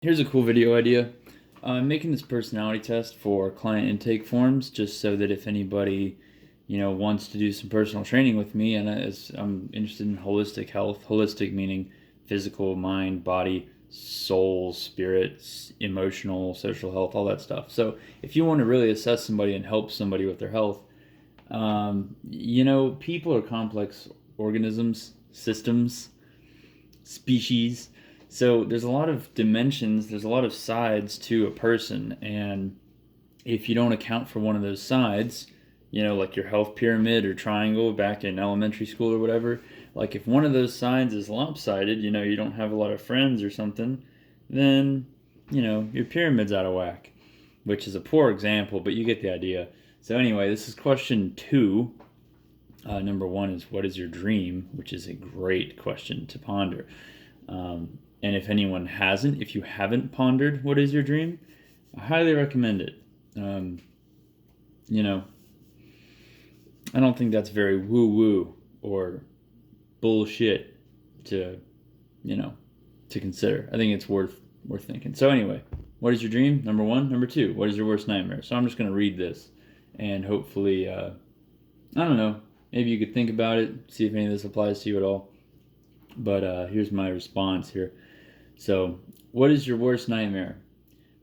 Here's a cool video idea. I'm making this personality test for client intake forms just so that if anybody, wants to do some personal training with me, and as I'm interested in holistic health, holistic meaning physical, mind, body, soul, spirit, emotional, social health, all that stuff. So if you want to really assess somebody and help somebody with their health, people are complex organisms, systems, species. So there's a lot of dimensions, there's a lot of sides to a person, and if you don't account for one of those sides, like your health pyramid or triangle back in elementary school or whatever, like if one of those sides is lopsided, you don't have a lot of friends or something, then, your pyramid's out of whack, which is a poor example, but you get the idea. So anyway, this is question 2. Number 1 is, what is your dream? Which is a great question to ponder. And if you haven't pondered what is your dream, I highly recommend it. You know, I don't think that's very woo-woo or bullshit to, to consider. I think it's worth thinking. So anyway, what is your dream? Number 1. Number 2, what is your worst nightmare? So I'm just going to read this, and hopefully, I don't know, maybe you could think about it, see if any of this applies to you at all. But here's my response here. So, what is your worst nightmare?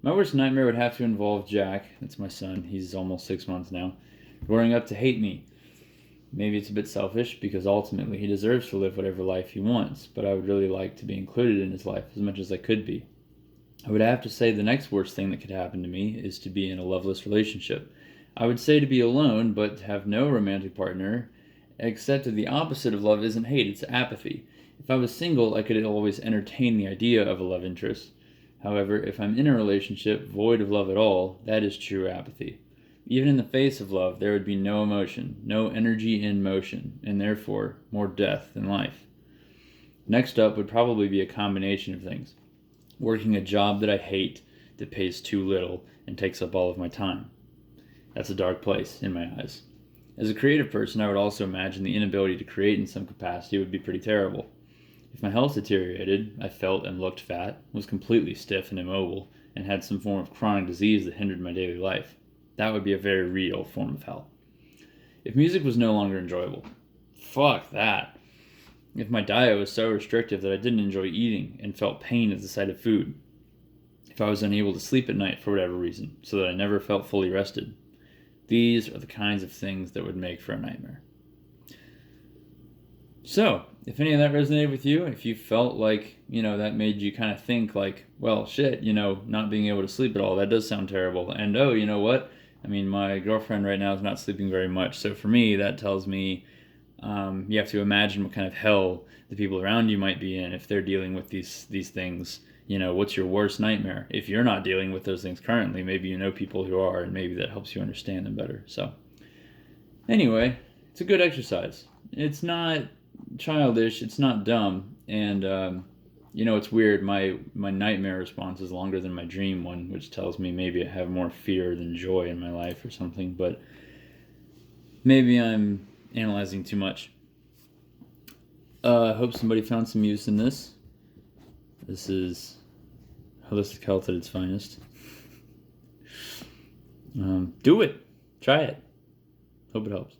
My worst nightmare would have to involve Jack, that's my son, he's almost 6 months now, growing up to hate me. Maybe it's a bit selfish because ultimately he deserves to live whatever life he wants, but I would really like to be included in his life as much as I could be. I would have to say the next worst thing that could happen to me is to be in a loveless relationship. I would say to be alone, but to have no romantic partner, except that the opposite of love isn't hate, it's apathy. If I was single, I could always entertain the idea of a love interest. However, if I'm in a relationship void of love at all, that is true apathy. Even in the face of love, there would be no emotion, no energy in motion, and therefore more death than life. Next up would probably be a combination of things. Working a job that I hate, that pays too little, and takes up all of my time. That's a dark place, in my eyes. As a creative person, I would also imagine the inability to create in some capacity would be pretty terrible. If my health deteriorated, I felt and looked fat, was completely stiff and immobile, and had some form of chronic disease that hindered my daily life, that would be a very real form of hell. If music was no longer enjoyable, fuck that. If my diet was so restrictive that I didn't enjoy eating and felt pain at the sight of food. If I was unable to sleep at night for whatever reason, so that I never felt fully rested. These are the kinds of things that would make for a nightmare. So, if any of that resonated with you, if you felt like, that made you kind of think like, well, shit, not being able to sleep at all, that does sound terrible. And oh, you know what? I mean, my girlfriend right now is not sleeping very much. So for me, that tells me you have to imagine what kind of hell the people around you might be in if they're dealing with these things. What's your worst nightmare? If you're not dealing with those things currently, maybe you know people who are, and maybe that helps you understand them better. So, anyway, it's a good exercise. It's not childish, it's not dumb, and it's weird. My nightmare response is longer than my dream one, which tells me maybe I have more fear than joy in my life or something. But maybe I'm analyzing too much. I hope somebody found some use in this. This is holistic health at its finest. Do it. Try it. Hope it helps.